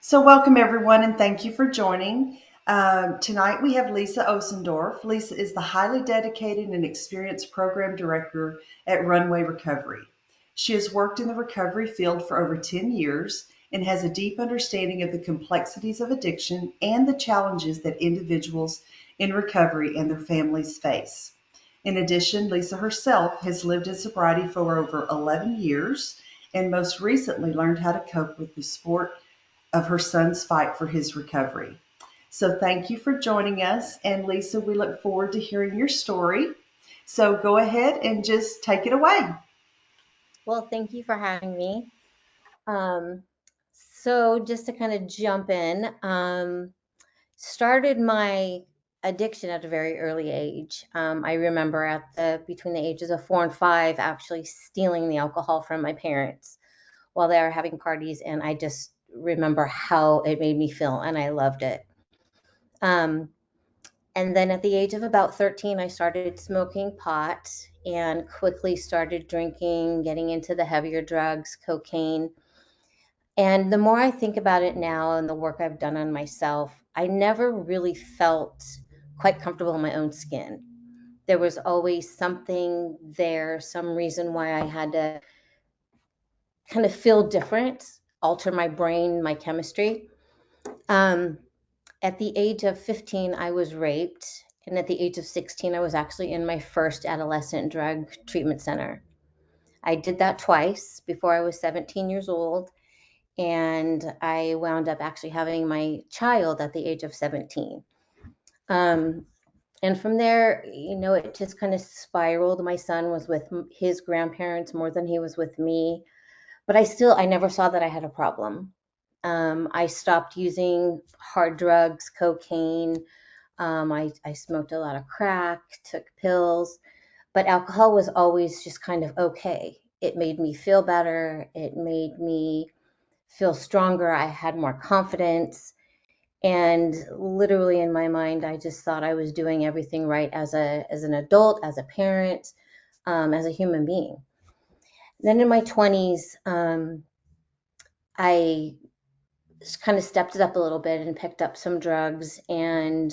So, welcome everyone, and thank you for joining. Tonight we have Lisa Osendorf. Lisa is the highly dedicated and experienced program director at Runway Recovery. She has worked in the recovery field for over 10 years and has a deep understanding of the complexities of addiction and the challenges that individuals in recovery and their families face. In addition, Lisa herself has lived in sobriety for over 11 years and most recently learned how to cope with the sport of her son's fight for his recovery. So thank you for joining us. And Lisa, we look forward to hearing your story. So go ahead and just take it away. Well, thank you for having me. Um, so just to kind of jump in, started my addiction at a very early age. I remember at the between the ages of 4 and 5, actually stealing the alcohol from my parents while they were having parties, and I just remember how it made me feel, and I loved it. Um, and then at the age of about 13, I started smoking pot and quickly started drinking, getting into the heavier drugs, cocaine. And the more I think about it now and the work I've done on myself, I never really felt quite comfortable in my own skin. There was always something there, some reason why I had to kind of feel different, alter my brain, my chemistry. Um, at the age of 15, I was raped. And at the age of 16, I was actually in my first adolescent drug treatment center. I did that twice before I was 17 years old. And I wound up actually having my child at the age of 17. Um, and from there, it just kind of spiraled. My son was with his grandparents more than he was with me, but I never saw that I had a problem. I stopped using hard drugs, cocaine. I smoked a lot of crack, took pills, but alcohol was always just kind of okay. It made me feel better. It made me feel stronger. I had more confidence. And literally in my mind, I just thought I was doing everything right as an adult, as a parent, as a human being. Then in my 20s, I kind of stepped it up a little bit and picked up some drugs. And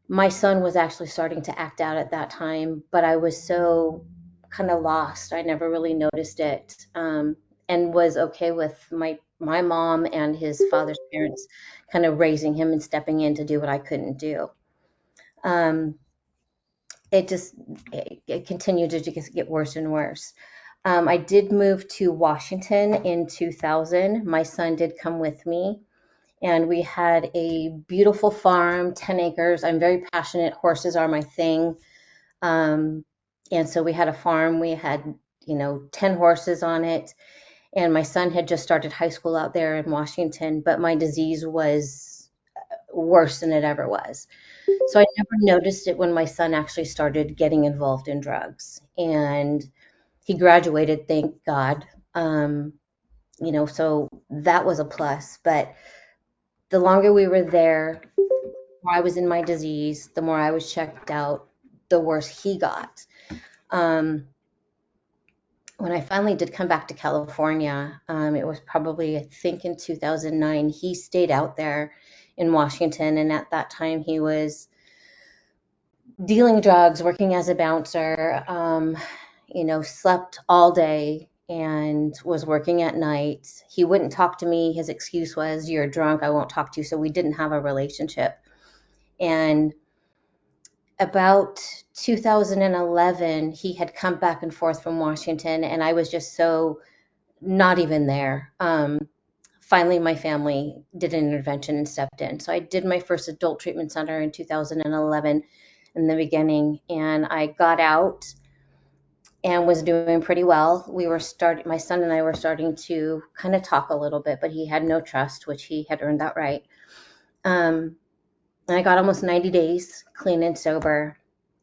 my son was actually starting to act out at that time, but I was so kind of lost. I never really noticed it, and was okay with my mom and his father's parents kind of raising him and stepping in to do what I couldn't do. Um, it just it continued to just get worse and worse. I did move to Washington in 2000. My son did come with me, and we had a beautiful farm, 10 acres. I'm very passionate. Horses are my thing. Um, and so we had a farm. We had, 10 horses on it. And my son had just started high school out there in Washington, but my disease was worse than it ever was. So I never noticed it when my son actually started getting involved in drugs. And he graduated, thank God. So that was a plus. But the longer we were there, more I was in my disease, the more I was checked out, the worse he got. Um, when I finally did come back to California, it was probably, I think, in 2009. He stayed out there in Washington, and at that time, he was dealing drugs, working as a bouncer, slept all day and was working at night. He wouldn't talk to me. His excuse was, "You're drunk, I won't talk to you." So we didn't have a relationship. And about 2011, he had come back and forth from Washington, and I was just so not even there. Finally, my family did an intervention and stepped in. So I did my first adult treatment center in 2011 in the beginning, and I got out and was doing pretty well. My son and I were starting to kind of talk a little bit, but he had no trust, which he had earned that right. And I got almost 90 days clean and sober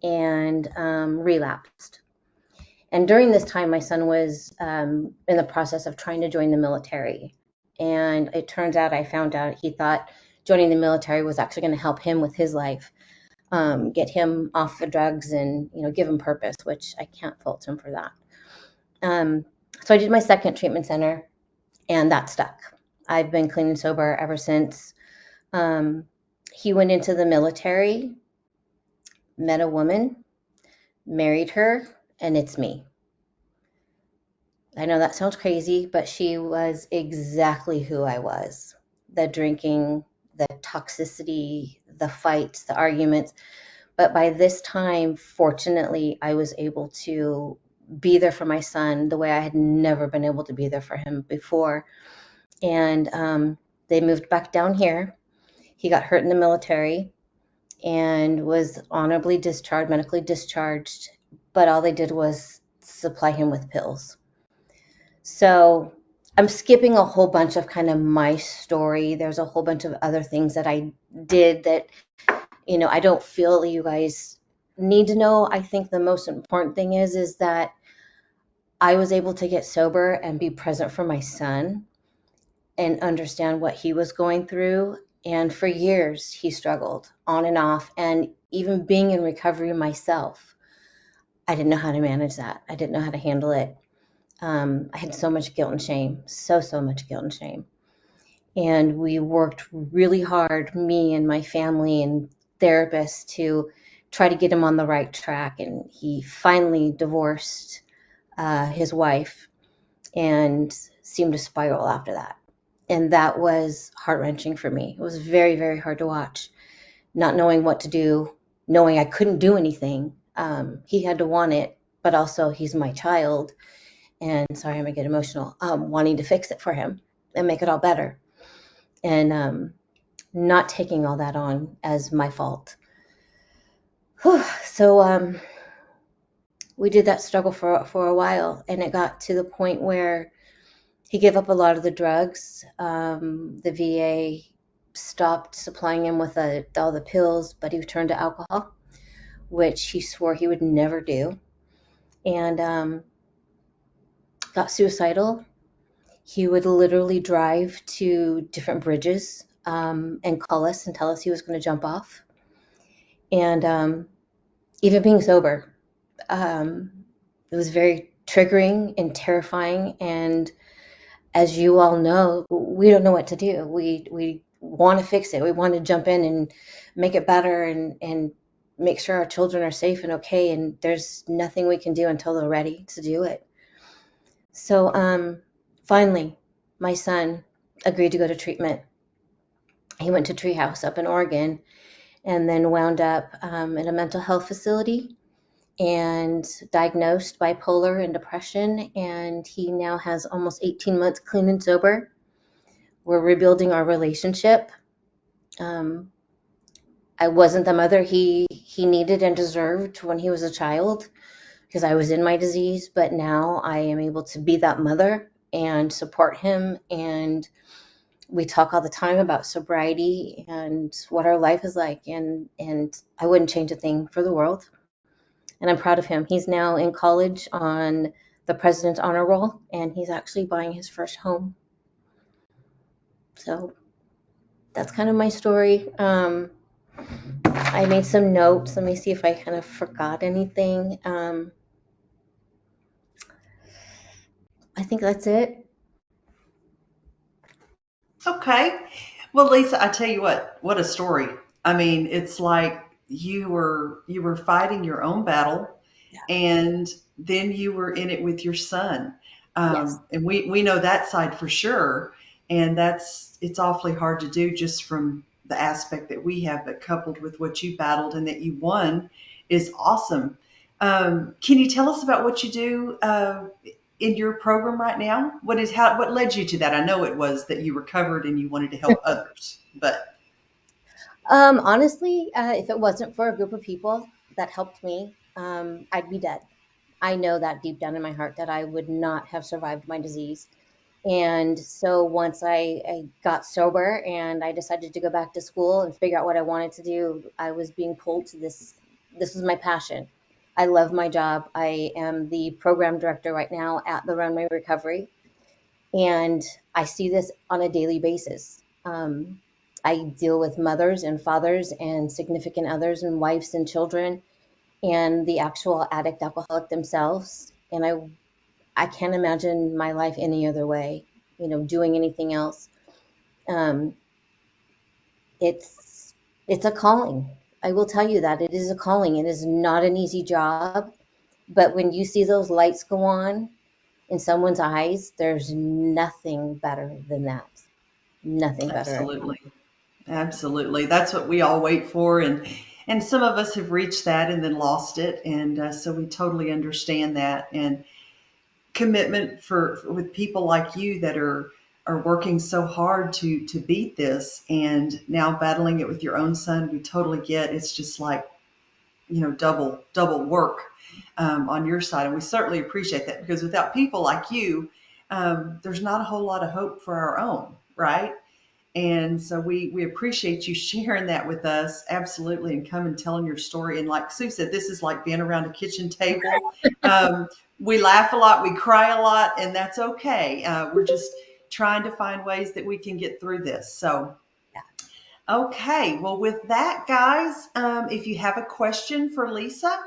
and relapsed. And during this time, my son was in the process of trying to join the military. And it turns out, I found out he thought joining the military was actually going to help him with his life, get him off the drugs and, give him purpose, which I can't fault him for that. So I did my second treatment center, and that stuck. I've been clean and sober ever since. Um, he went into the military, met a woman, married her, and it's me. I know that sounds crazy, but she was exactly who I was. The drinking, the toxicity, the fights, the arguments. But by this time, fortunately, I was able to be there for my son the way I had never been able to be there for him before. And they moved back down here. He got hurt in the military and was honorably discharged, medically discharged, but all they did was supply him with pills. So I'm skipping a whole bunch of kind of my story. There's a whole bunch of other things that I did that, I don't feel you guys need to know. I think the most important thing is that I was able to get sober and be present for my son and understand what he was going through. And for years, he struggled on and off. And even being in recovery myself, I didn't know how to manage that. I didn't know how to handle it. I had so much guilt and shame, so much guilt and shame. And we worked really hard, me and my family and therapists, to try to get him on the right track. And he finally divorced his wife and seemed to spiral after that. And that was heart wrenching for me. It was very, very hard to watch, not knowing what to do, knowing I couldn't do anything. He had to want it, but also he's my child. And sorry, I'm going to get emotional, wanting to fix it for him and make it all better. And not taking all that on as my fault. Whew. So we did that struggle for a while, and it got to the point where he gave up a lot of the drugs. The VA stopped supplying him with all the pills, but he turned to alcohol, which he swore he would never do, and got suicidal. He would literally drive to different bridges and call us and tell us he was going to jump off. And even being sober, um, it was very triggering and terrifying. And as you all know, we don't know what to do. We want to fix it. We want to jump in and make it better and make sure our children are safe and okay. And there's nothing we can do until they're ready to do it. So finally, my son agreed to go to treatment. He went to Treehouse up in Oregon and then wound up in a mental health facility and diagnosed bipolar and depression. And he now has almost 18 months clean and sober. We're rebuilding our relationship. Um, I wasn't the mother he needed and deserved when he was a child because I was in my disease, but now I am able to be that mother and support him. And we talk all the time about sobriety and what our life is like, and I wouldn't change a thing for the world. And I'm proud of him. He's now in college on the President's Honor Roll, and he's actually buying his first home. So that's kind of my story. I made some notes. Let me see if I kind of forgot anything. I think that's it. Okay. Well, Lisa, I tell you what a story. I mean, it's like you were fighting your own battle, Yeah. and then you were in it with your son. Yes. And we know that side for sure, and it's awfully hard to do just from the aspect that we have, but coupled with what you battled and that you won is awesome. Can you tell us about what you do in your program right now? What led you to that? I know it was that you recovered and you wanted to help others, but Honestly, if it wasn't for a group of people that helped me, I'd be dead. I know that deep down in my heart that I would not have survived my disease. And so once I got sober and I decided to go back to school and figure out what I wanted to do, I was being pulled to this. This was my passion. I love my job. I am the program director right now at the Runway Recovery, and I see this on a daily basis. I deal with mothers and fathers and significant others and wives and children and the actual addict alcoholic themselves. And I can't imagine my life any other way, doing anything else. Um, it's it's a calling. I will tell you that it is a calling. It is not an easy job, but when you see those lights go on in someone's eyes, there's nothing better than that. Nothing better. Absolutely. Absolutely. That's what we all wait for. And some of us have reached that and then lost it. And so we totally understand that. And commitment with people like you that are working so hard to beat this and now battling it with your own son, we totally get. It's just like, double work on your side. And we certainly appreciate that because without people like you, there's not a whole lot of hope for our own, right? And so we appreciate you sharing that with us, absolutely, and coming telling your story. And like Sue said, this is like being around a kitchen table. Um, we laugh a lot, we cry a lot, and that's okay. We're just trying to find ways that we can get through this. So, Yeah. okay, well, with that, guys, if you have a question for Lisa,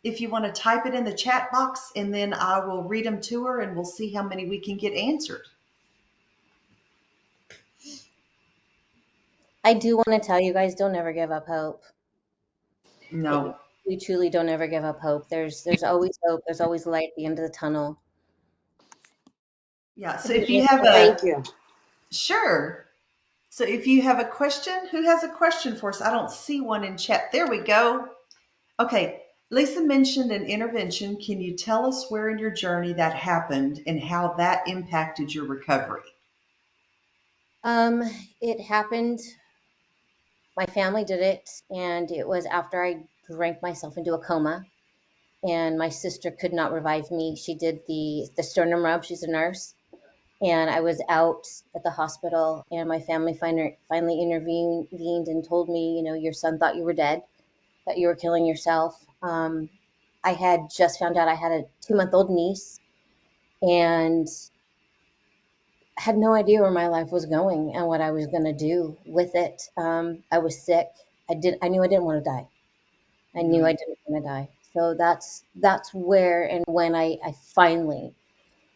if you want to type it in the chat box, and then I will read them to her, and we'll see how many we can get answered. I do want to tell you guys, don't ever give up hope. It, No, we truly don't ever give up hope. There's always hope. There's always light at the end of the tunnel. yeah. So if you have Well, a thank you. sure. So if you have a question, who has a question for us? I don't see one in chat. There we go. Okay. Lisa mentioned an intervention. Can you tell us where in your journey that happened and how that impacted your recovery? Um, it happened. My family did it, and it was after I drank myself into a coma, and my sister could not revive me. She did the sternum rub. She's a nurse, and I was out at the hospital, and my family finally intervened and told me, your son thought you were dead, that you were killing yourself. I had just found out I had a 2-month-old niece, and had no idea where my life was going and what I was going to do with it. I was sick. I knew I didn't want to die. I knew I Mm, didn't want to die. So that's where and when I finally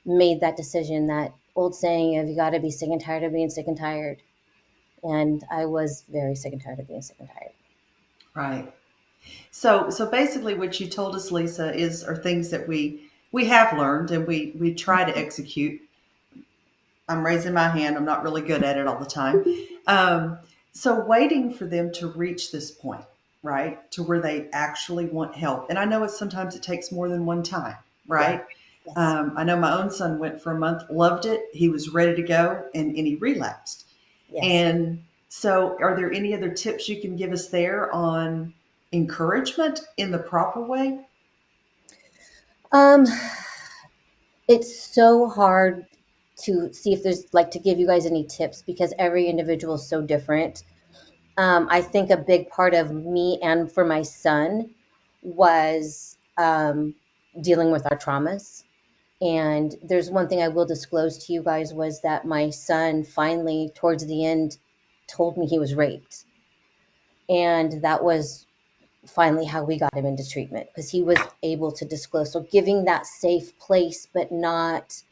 made that decision. That old saying of you got to be sick and tired of being sick and tired. And I was very sick and tired of being sick and tired. right. So basically, what you told us, Lisa, is are things that we have learned and we try to execute. I'm raising my hand. I'm not really good at it all the time. Um, so waiting for them to reach this point, right, to where they actually want help. And I know sometimes it takes more than one time, Yeah. right? Yes. I know my own son went for a month, loved it. He was ready to go, and he relapsed. Yes. And so, are there any other tips you can give us there on encouragement in the proper way? Um, it's so hard to see if there's like to give you guys any tips because every individual is so different. I think a big part of me and for my son was dealing with our traumas. And there's one thing I will disclose to you guys was that my son finally, towards the end, told me he was raped. And that was finally how we got him into treatment because he was able to disclose. So giving that safe place, but not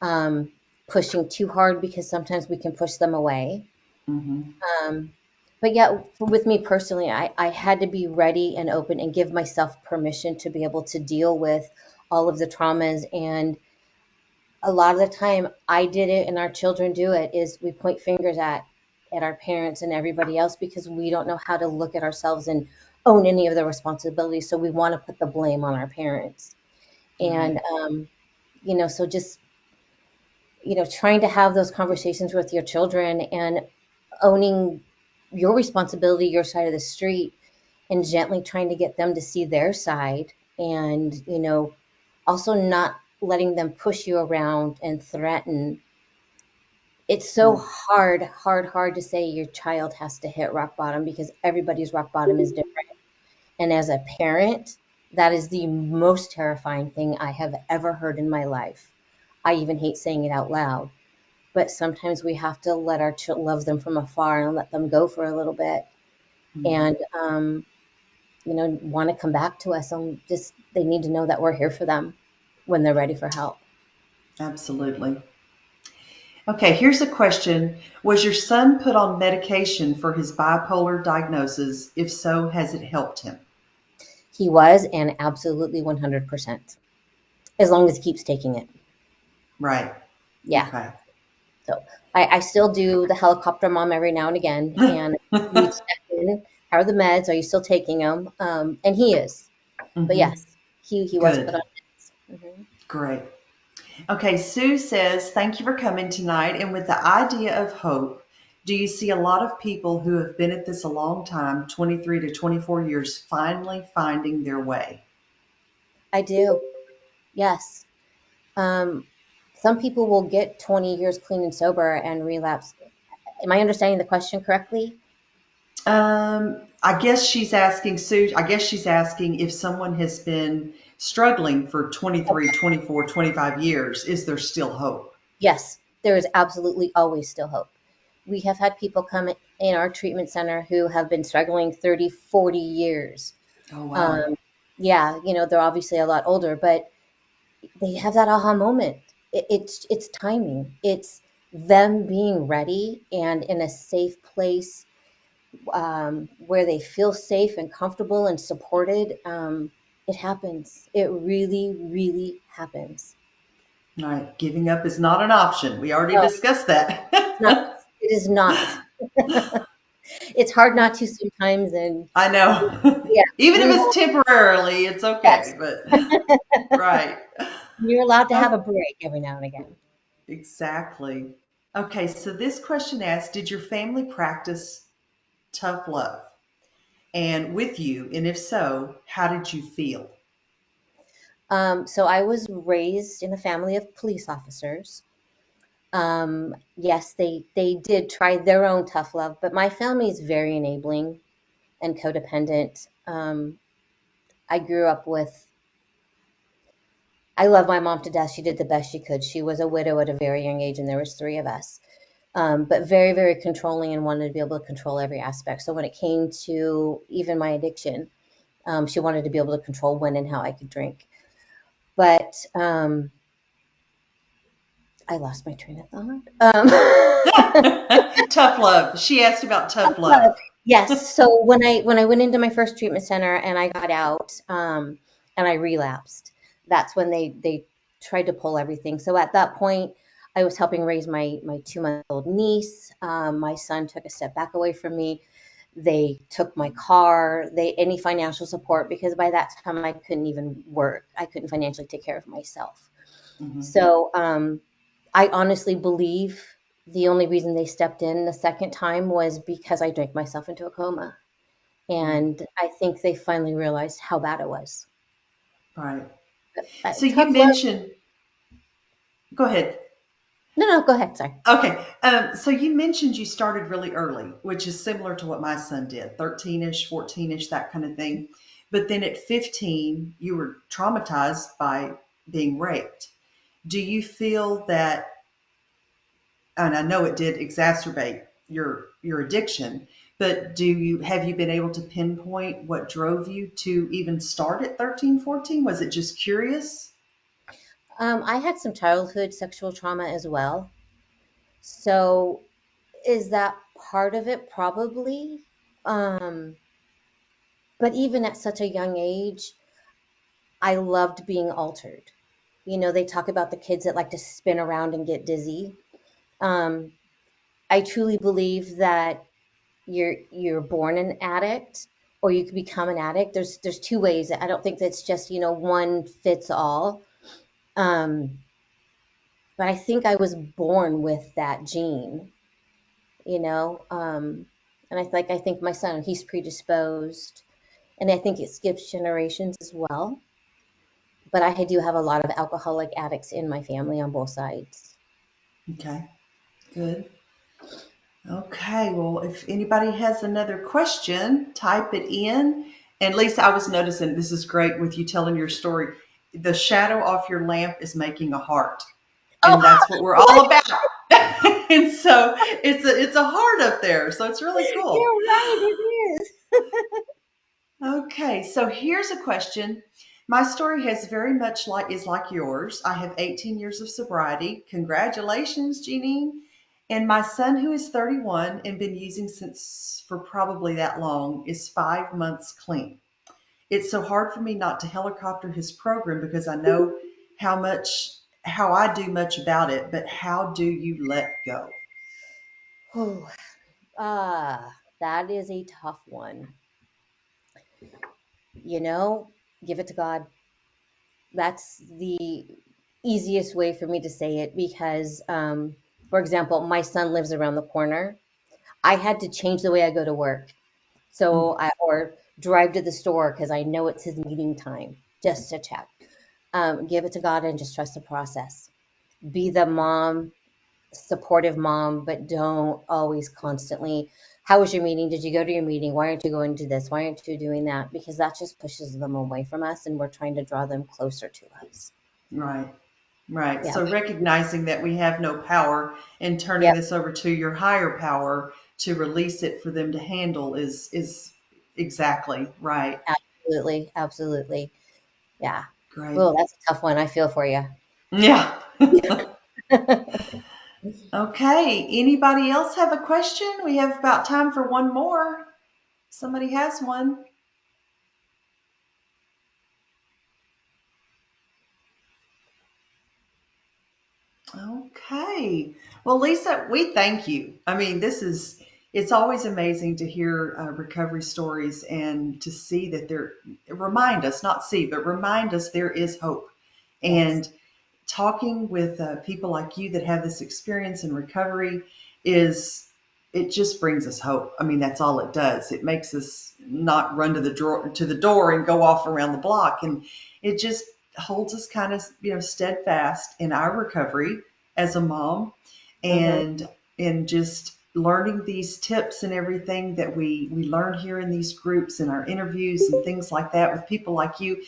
um, pushing too hard because sometimes we can push them away. Hmm. Um, but yeah, with me personally, I had to be ready and open and give myself permission to be able to deal with all of the traumas. And a lot of the time I did it and our children do it is we point fingers at our parents and everybody else because we don't know how to look at ourselves and own any of the responsibilities. So we want to put the blame on our parents. Right. And, so just, trying to have those conversations with your children and owning your responsibility, your side of the street, and gently trying to get them to see their side and, also not letting them push you around and threaten. It's so Mm. hard, hard, hard to say your child has to hit rock bottom because everybody's rock bottom is different. And as a parent, that is the most terrifying thing I have ever heard in my life. I even hate saying it out loud, but sometimes we have to let our love them from afar and let them go for a little bit Hmm. and want to come back to us and just they need to know that we're here for them when they're ready for help. Absolutely. Okay, here's a question. Was your son put on medication for his bipolar diagnosis? If so, has it helped him? He was, and absolutely 100%, as long as he keeps taking it. Right. Yeah. Okay. So I still do the helicopter mom every now and again, and we check in. How are the meds? Are you still taking them? And he is. But Hmm. yes, he was put Good. on meds. Great. Okay, Sue says, thank you for coming tonight. And with the idea of hope, do you see a lot of people who have been at this a long time, 23 to 24 years, finally finding their way? I do. Yes. Um, some people will get 20 years clean and sober and relapse. Am I understanding the question correctly? I guess she's asking, Sue, I guess she's asking if someone has been struggling for 23, 24, 25 years, is there still hope? Yes, there is absolutely always still hope. We have had people come in our treatment center who have been struggling 30, 40 years. Oh, wow. Um, yeah, they're obviously a lot older, but they have that aha moment. It's timing. It's them being ready and in a safe place, where they feel safe and comfortable and supported. It happens. It really, really happens. All right. Giving up is not an option. We already No, discussed it's not. that. It is not. It's hard not to sometimes, and I know. yeah, Even if we it's have. temporarily, it's Yes, okay. But right. you're allowed to have Oh, a break every now and again. exactly. Okay, so this question asks, did your family practice tough love? And with you, and if so, how did you feel? So I was raised in a family of police officers. Yes, they did try their own tough love, but my family is very enabling and codependent. I grew up with. I love my mom to death. She did the best she could. She was a widow at a very young age, and there was three of us. But very, very controlling and wanted to be able to control every aspect. So when it came to even my addiction, she wanted to be able to control when and how I could drink. But I lost my train of thought. Tough love. She asked about tough Love. love. Yes. So when I went into my first treatment center and I got out, and I relapsed, that's when they tried to pull everything. So at that point, I was helping raise my 2 month old niece. My son took a step back away from me. They took my car. They any financial support because by that time I couldn't even work. I couldn't financially take care of myself. Hmm. So I honestly believe the only reason they stepped in the second time was because I drank myself into a coma. Right. And I think they finally realized how bad it was. Right. So you Tough love. mentioned, go ahead. No, no, go ahead. Sorry. Okay. So you mentioned you started really early, which is similar to what my son did, 13-ish, 14-ish, that kind of thing. But then at 15, you were traumatized by being raped. Do you feel that, and I know it did exacerbate your addiction, but have you been able to pinpoint what drove you to even start at 13, 14? Was it just curious? I had some childhood sexual trauma as well. So is that part of it? Probably. Um, but even at such a young age, I loved being altered. They talk about the kids that like to spin around and get dizzy. Um, I truly believe that you're born an addict or you can become an addict. There's two ways. I don't think that's just, one fits all. Um, but I think I was born with that gene, you know. And I think my son, he's predisposed, and I think it skips generations as well. But I do have a lot of alcoholic addicts in my family on both sides. Okay, good. Okay, well, if anybody has another question, type it in. And Lisa, I was noticing this is great with you telling your story. The shadow off your lamp is making a heart, and Oh, that's what we're all about. And so it's a heart up there, so it's really you're cool. right, it is. Okay, so here's a question. My story has very much like is like yours. I have 18 years of sobriety. Congratulations, Jeanine. And my son, who is 31 and been using since for probably that long, is 5 months clean. It's so hard for me not to helicopter his program because I know how I do much about it, but how do you let go? Whew. That is a tough one. You know, give it to God. That's the easiest way for me to say it because, for example, my son lives around the corner. I had to change the way I go to work. Mm, Or drive to the store because I know it's his meeting time just to check. Give it to God and just trust the process. Be the mom, supportive mom, but don't always constantly, how was your meeting? Did you go to your meeting? Why aren't you going to this? Why aren't you doing that? Because that just pushes them away from us and we're trying to draw them closer to us. right, right. Yeah. So recognizing that we have no power and turning Yep. this over to your higher power to release it for them to handle is exactly right. Absolutely. Absolutely. Yeah. Great. Well, that's a tough one. I feel for you. Yeah. Okay. Anybody else have a question? We have about time for one more. Somebody has one. Okay. Well, Lisa, we thank you. I mean, it's always amazing to hear recovery stories and to see that remind us, not see, but remind us there is hope. Yes. And talking with people like you that have this experience in recovery is it just brings us hope. I mean, that's all it does. It makes us not run to the door and go off around the block, and it just holds us kind of steadfast in our recovery as a mom, Hmm. and in just learning these tips and everything that we learn here in these groups and our interviews and things like that with people like you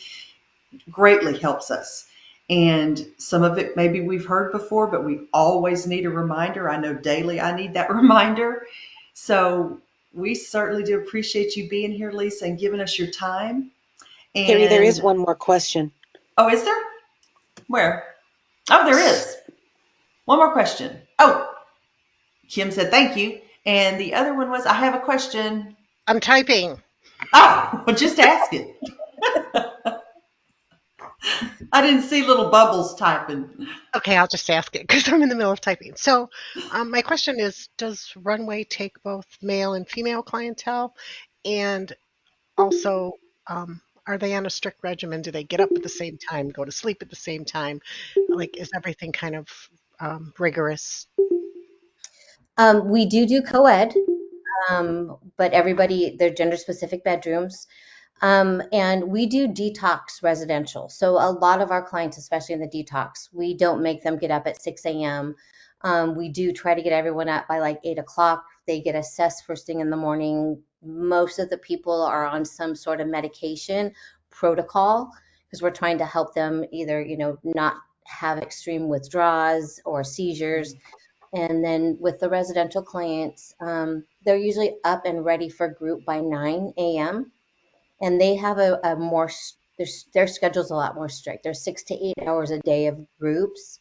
greatly helps us. And some of it maybe we've heard before, but we always need a reminder. I know daily I need that reminder. So we certainly do appreciate you being here, Lisa, and giving us your time. Terry, there is And one more question. oh, is there? Where? Oh, there is. One more question. Oh, Kim said thank you. And the other one was I have a question. I'm typing. Oh, well, just ask it. I didn't see little bubbles typing. Okay, I'll just ask it because I'm in the middle of typing. So, my question is, does Runway take both male and female clientele? And also, are they on a strict regimen? Do they get up at the same time, go to sleep at the same time? Like, is everything kind of rigorous? We do co-ed, but everybody, they're gender specific bedrooms. And we do detox residential. So a lot of our clients, especially in the detox, we don't make them get up at 6 a.m. We do try to get everyone up by like 8 o'clock. They get assessed first thing in the morning. Most of the people are on some sort of medication protocol because we're trying to help them either, not have extreme withdrawals or seizures. And then with the residential clients, they're usually up and ready for group by 9 a.m. And they have a more, their schedule's a lot more strict. There's 6 to 8 hours a day of groups,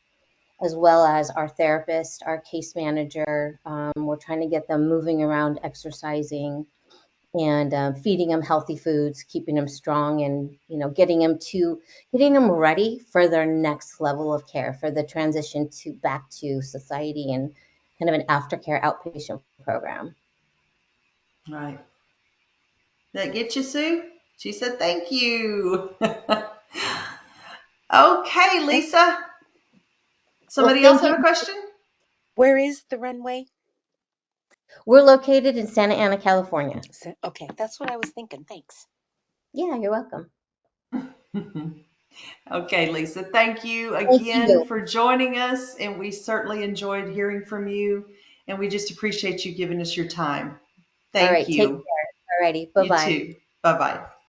as well as our therapist, our case manager. We're trying to get them moving around, exercising, and feeding them healthy foods, keeping them strong, and getting them ready for their next level of care for the transition to back to society and kind of an aftercare outpatient program. Right. That get you, Sue? She said thank you. Okay, Eh, Lisa. Well, Somebody else thank you. have a question? Where is the runway? We're located in Santa Ana, California. Okay, that's what I was thinking. Thanks. Yeah, you're welcome. Okay, Lisa, thank you Thank again you. for joining us. And we certainly enjoyed hearing from you. And we just appreciate you giving us your time. All Thank right, take you. care. All righty, bye You bye. too. Bye bye.